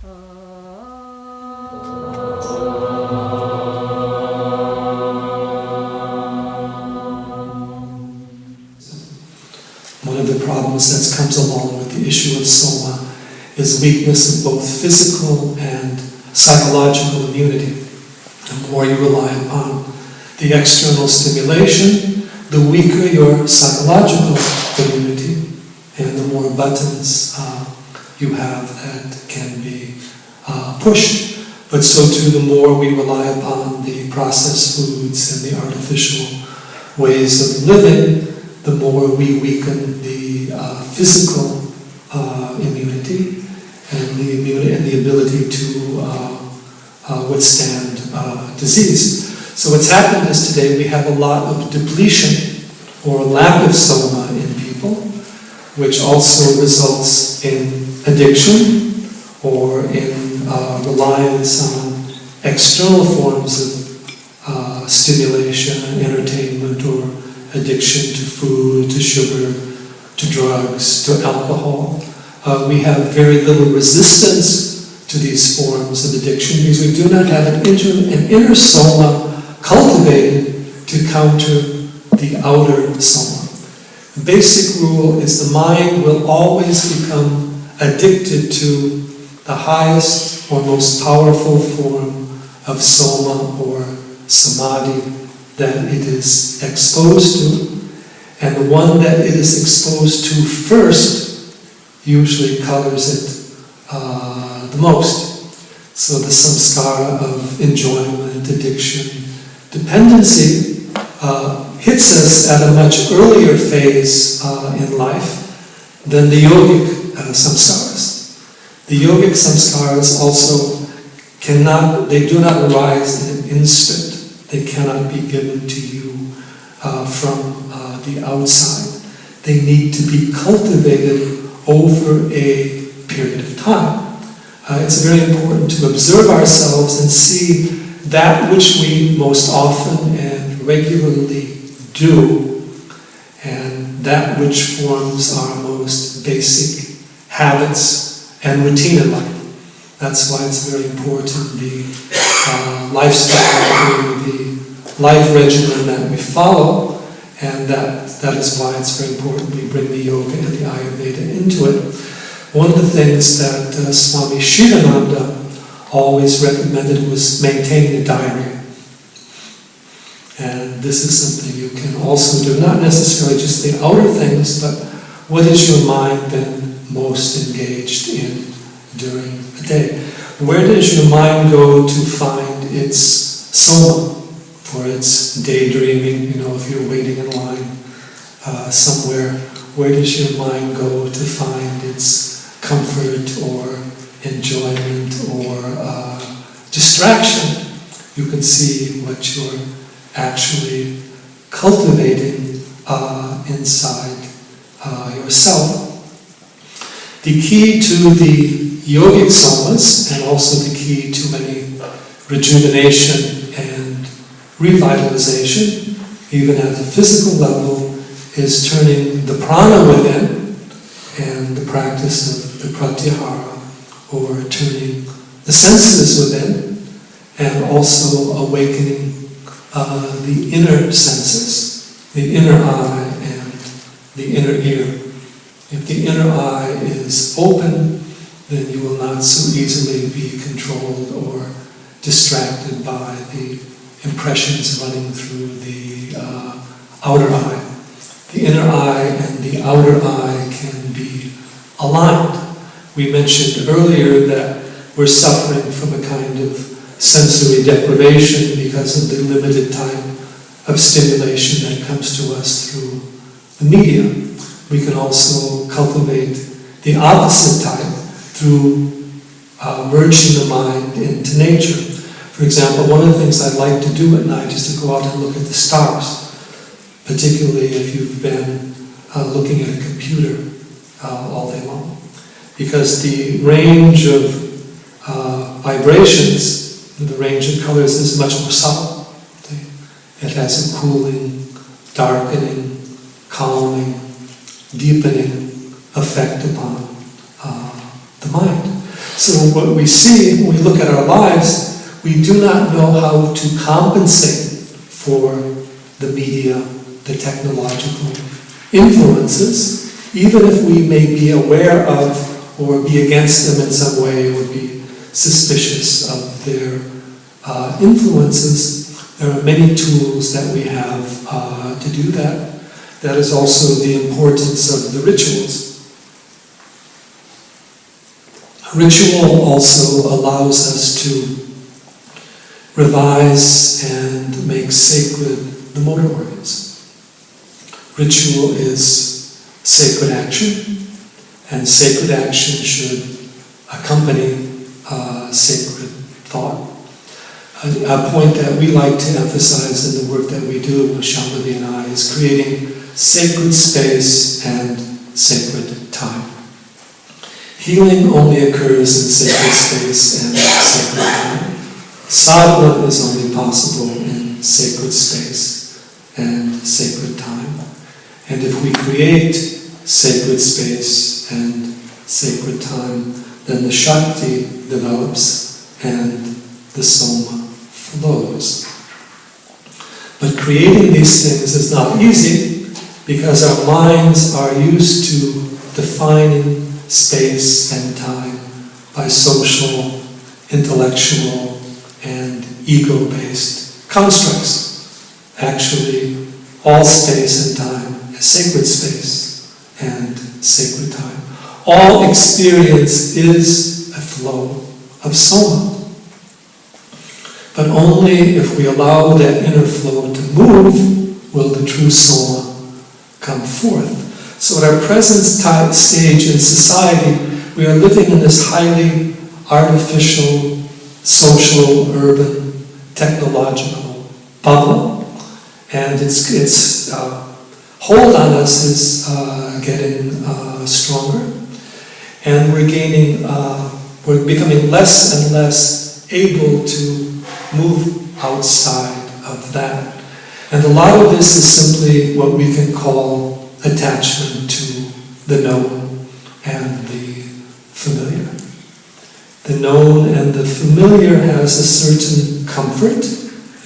One of the problems that comes along with the issue of Soma is weakness of both physical and psychological immunity. The more you rely upon the external stimulation, the weaker your psychological immunity, and the more buttons you have that can be pushed. But so too, the more we rely upon the processed foods and the artificial ways of living, the more we weaken the physical immunity and the ability to withstand disease. So what's happened is today we have a lot of depletion or lack of Soma in people, which also results in addiction or in reliance on external forms of stimulation, entertainment, or addiction to food, to sugar, to drugs, to alcohol. We have very little resistance to these forms of addiction because we do not have an inner Soma cultivated to counter the outer Soma. The basic rule is the mind will always become addicted to the highest or most powerful form of Soma or Samadhi that it is exposed to, and the one that it is exposed to first usually colors it the most. So the samskara of enjoyment, addiction, dependency hits us at a much earlier phase in life than the yogic samskaras. The yogic samskaras also they do not arise in an instant. They cannot be given to you from the outside. They need to be cultivated over a period of time. It's very important to observe ourselves and see that which we most often and regularly do, and that which forms our most basic habits and routine in life. That's why it's very important, the lifestyle, the life regimen that we follow, and that is why it's very important we bring the yoga and the Ayurveda into it. One of the things that Swami Sivananda always recommended was maintaining a diary. And this is something you can also do, not necessarily just the outer things, but what is your mind then most engaged in during the day? Where does your mind go to find its Soma for its daydreaming? If you're waiting in line somewhere, where does your mind go to find its comfort or enjoyment or distraction? You can see what you're actually cultivating inside yourself. The key to the yogic somas, and also the key to any rejuvenation and revitalization, even at the physical level, is turning the prana within and the practice of the pratyahara, or turning the senses within, and also awakening the inner senses, the inner eye and the inner ear. If the inner eye is open, then you will not so easily be controlled or distracted by the impressions running through the outer eye. The inner eye and the outer eye can be aligned. We mentioned earlier that we're suffering from a kind of sensory deprivation because of the limited type of stimulation that comes to us through the media. We can also cultivate the opposite type through merging the mind into nature. For example, one of the things I like to do at night is to go out and look at the stars, particularly if you've been looking at a computer all day long. Because the range of vibrations, the range of colors is much more subtle. It has a cooling, darkening, calming, deepening effect upon the mind. So what we see when we look at our lives, we do not know how to compensate for the media, the technological influences, even if we may be aware of or be against them in some way or be suspicious of their influences. There are many tools that we have to do that. That is also the importance of the rituals. Ritual also allows us to revise and make sacred the motor organs. Ritual is sacred action, and sacred action should accompany sacred thought. A point that we like to emphasize in the work that we do, Shamali and I, is creating sacred space and sacred time. Healing only occurs in sacred space and sacred time. Sadhana is only possible in sacred space and sacred time. And if we create sacred space and sacred time, then the Shakti develops and the Soma flows. But creating these things is not easy because our minds are used to defining space and time by social, intellectual, and ego-based constructs. Actually, all space and time is sacred space and sacred time. All experience is a flow of Soma. But only if we allow that inner flow to move will the true Soma come forth. So at our present stage in society, we are living in this highly artificial, social, urban, technological bubble. And its hold on us is getting stronger. And we're becoming less and less able to move outside of that. And a lot of this is simply what we can call attachment to the known and the familiar. The known and the familiar has a certain comfort,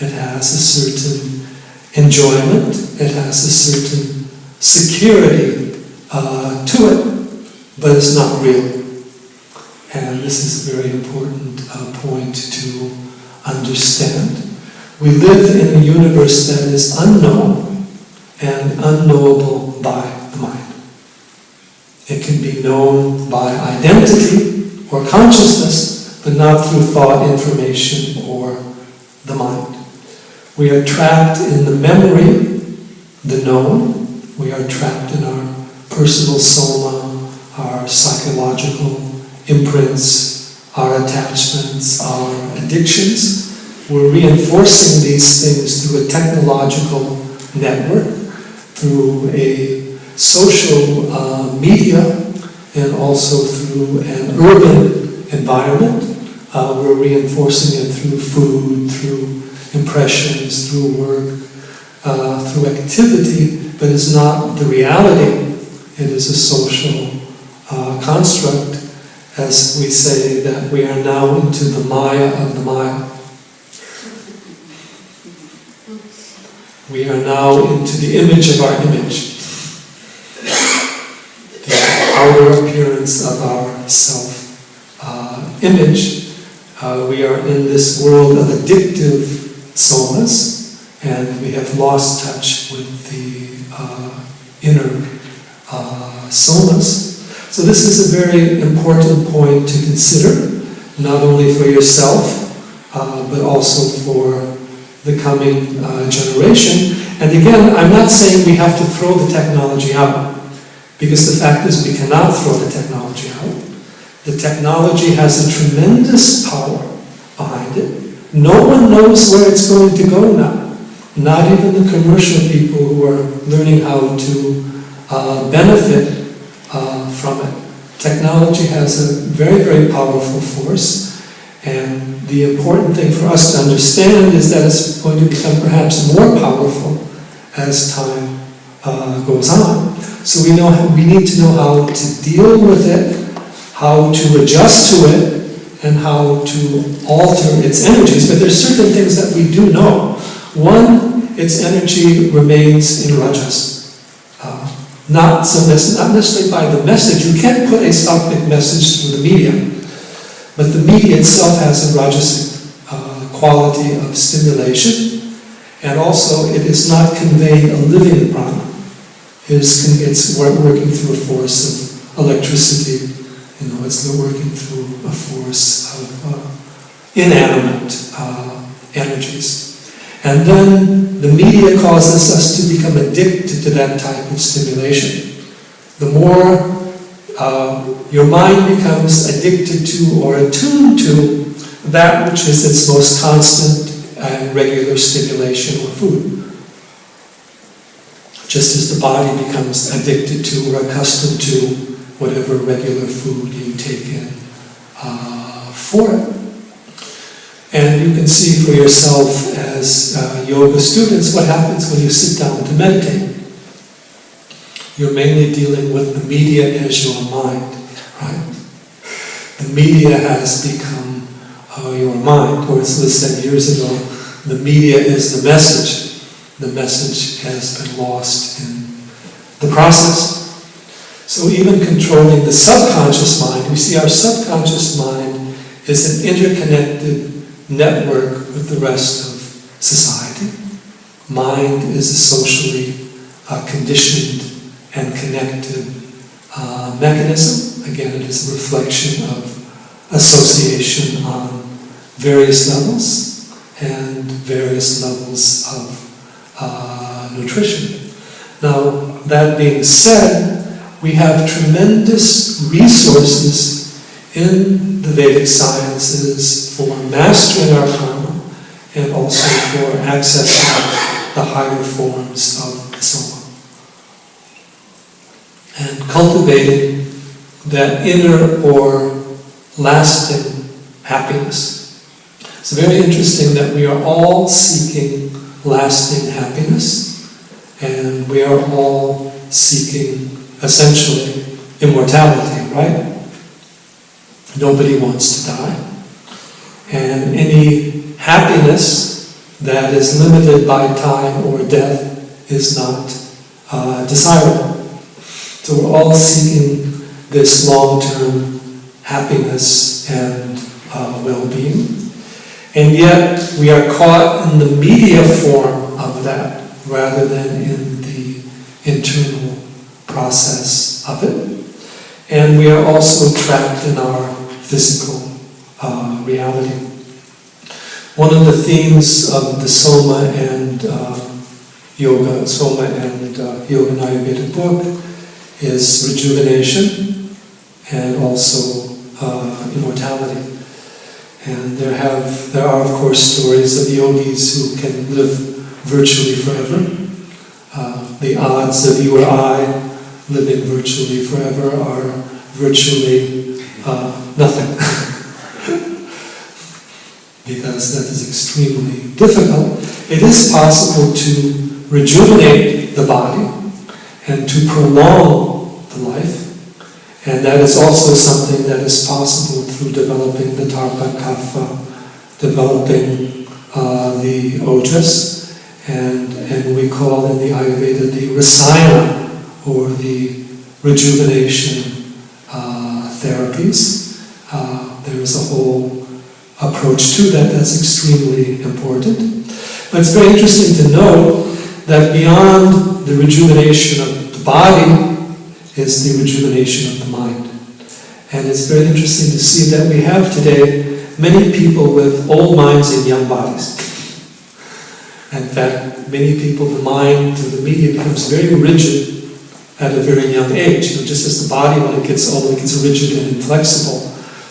it has a certain enjoyment, it has a certain security to it, but it's not real. And this is a very important point to understand. We live in a universe that is unknown and unknowable by the mind. It can be known by identity or consciousness, but not through thought, information, or the mind. We are trapped in the memory, the known. We are trapped in our personal soma, our psychological imprints, our attachments, our addictions. We're reinforcing these things through a technological network, through a social media, and also through an urban environment. We're reinforcing it through food, through impressions, through work, through activity, but it's not the reality. It is a social construct, as we say that we are now into the Maya of the Maya. We are now into the image of our image, the outer appearance of our self-image. We are in this world of addictive somas, and we have lost touch with the inner somas. So this is a very important point to consider, not only for yourself, but also for the coming generation. And again, I'm not saying we have to throw the technology out, because the fact is we cannot throw the technology out. The technology has a tremendous power behind it. No one knows where it's going to go now. Not even the commercial people who are learning how to benefit from it. Technology has a very, very powerful force, and the important thing for us to understand is that it's going to become perhaps more powerful as time goes on. So we need to know how to deal with it, how to adjust to it, and how to alter its energies. But there's certain things that we do know. One, its energy remains in rajas. Not necessarily by the message. You can't put a sattvic message through the media, but the media itself has a rajasic quality of stimulation, and also it is not conveying a living prana. It's working through a force of electricity. It's working through a force of inanimate energies. And then the media causes us to become addicted to that type of stimulation. The more your mind becomes addicted to or attuned to that which is its most constant and regular stimulation or food. Just as the body becomes addicted to or accustomed to whatever regular food you take in for it. And you can see for yourself as yoga students what happens when you sit down to meditate. You're mainly dealing with the media as your mind, right? The media has become your mind, or as Liz said years ago, the media is the message. The message has been lost in the process. So even controlling the subconscious mind, we see our subconscious mind is an interconnected network with the rest of society. Mind is a socially conditioned and connected mechanism. Again, it is a reflection of association on various levels and various levels of nutrition. Now, that being said, we have tremendous resources in the Vedic sciences for mastering our karma and also for accessing the higher forms of the Soma. And cultivating that inner or lasting happiness. It's very interesting that we are all seeking lasting happiness, and we are all seeking essentially immortality, right? Nobody wants to die. And any happiness that is limited by time or death is not desirable. So we're all seeking this long-term happiness and well-being. And yet we are caught in the media form of that rather than in the internal process of it. And we are also trapped in our physical reality. One of the themes of the Soma and Yoga and Ayurveda book is rejuvenation and also immortality. And there are of course stories of yogis who can live virtually forever. The odds of you or I living virtually forever are virtually nothing. Because that is extremely difficult. It is possible to rejuvenate the body and to prolong the life. And that is also something that is possible through developing the tarpa kapha, developing the ojas, and we call in the Ayurveda the rasayana, or the rejuvenation therapies. There is a whole approach to that that's extremely important. But it's very interesting to note that beyond the rejuvenation of the body is the rejuvenation of the mind. And it's very interesting to see that we have today many people with old minds and young bodies. In fact, many people, the mind to the media becomes very rigid at a very young age. Just as the body, when it gets old, it gets rigid and inflexible.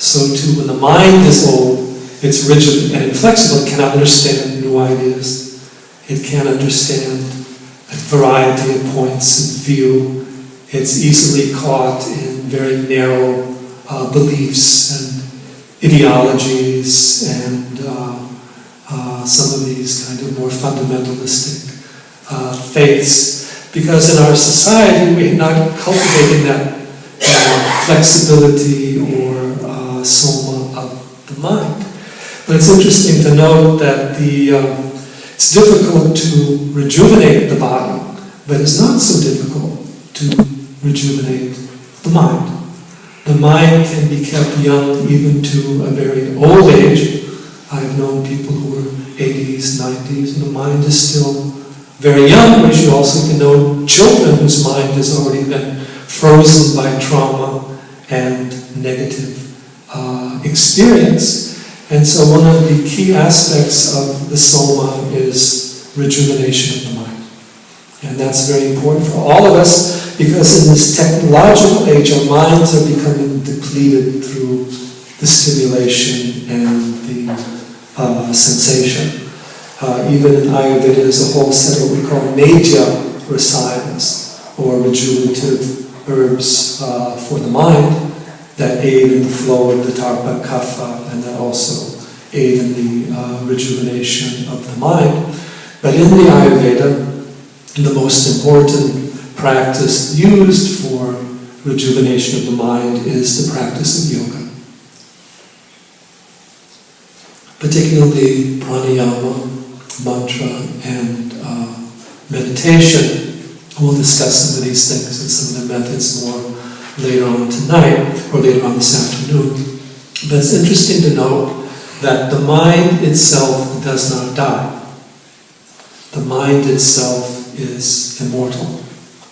So too, when the mind is old, it's rigid and inflexible. It cannot understand new ideas. It can't understand a variety of points of view. It's easily caught in very narrow beliefs and ideologies and some of these kind of more fundamentalistic faiths. Because in our society we're not cultivating that flexibility Soma of the mind. But it's interesting to note that it's difficult to rejuvenate the body, but it's not so difficult to rejuvenate the mind. The mind can be kept young even to a very old age. I've known people who are 80s, 90s, and the mind is still very young, but you also can know children whose mind has already been frozen by trauma and negative experience. And so one of the key aspects of the Soma is rejuvenation of the mind. And that's very important for all of us, because in this technological age, our minds are becoming depleted through the stimulation and the sensation. Even in Ayurveda, there's a whole set of what we call Medhya rasayanas, or rejuvenative herbs for the mind, that aid in the flow of the tarpa kapha, and that also aid in the rejuvenation of the mind. But in the Ayurveda, the most important practice used for rejuvenation of the mind is the practice of yoga. Particularly pranayama, mantra, and meditation. We'll discuss some of these things and some of the methods more later on tonight, or later on this afternoon. But it's interesting to note that the mind itself does not die. The mind itself is immortal,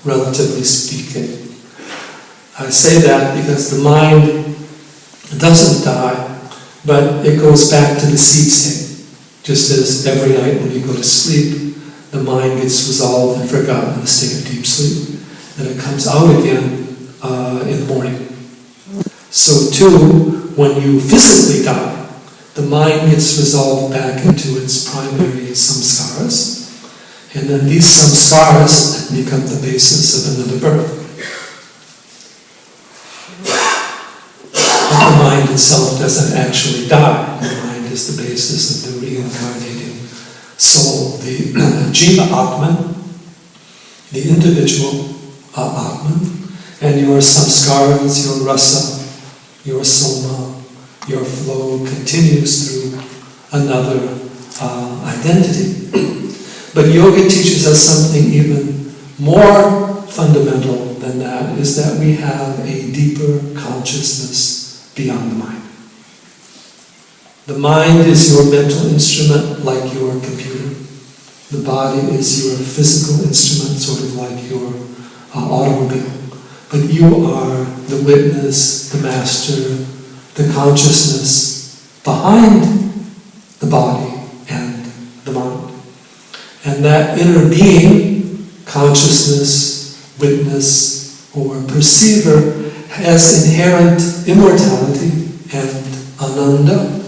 relatively speaking. I say that because the mind doesn't die, but it goes back to the seed state. Just as every night when you go to sleep, the mind gets resolved and forgotten in the state of deep sleep. Then it comes out again in the morning. So too, when you physically die, the mind gets resolved back into its primary samskaras, and then these samskaras become the basis of another birth. But the mind itself doesn't actually die. The mind is the basis of the reincarnating soul, the jiva atman, the individual atman, and your samskaras, your rasa, your soma, your flow continues through another identity. But yoga teaches us something even more fundamental than that, is that we have a deeper consciousness beyond the mind. The mind is your mental instrument, like your computer. The body is your physical instrument, sort of like your automobile. But you are the witness, the master, the consciousness behind the body and the mind. And that inner being, consciousness, witness, or perceiver, has inherent immortality, and ananda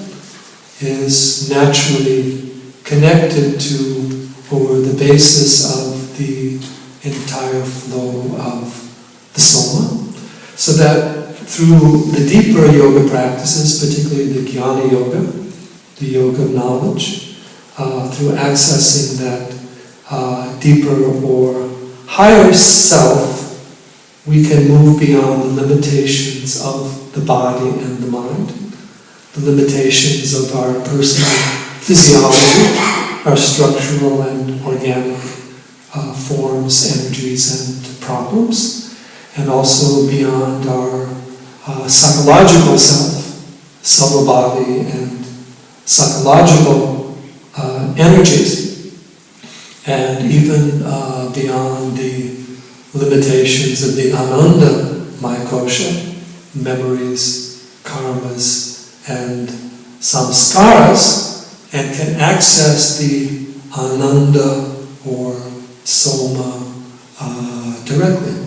is naturally connected to, or the basis of, the entire flow of the Soma. So that through the deeper yoga practices, particularly the jnana yoga, the yoga of knowledge, through accessing that deeper or higher self, we can move beyond the limitations of the body and the mind, the limitations of our personal physiology, our structural and organic forms, energies, and problems, and also beyond our psychological self, subtle body, and psychological energies, and even beyond the limitations of the ananda maya kosha, memories, karmas, and samskaras, and can access the ananda or soma directly.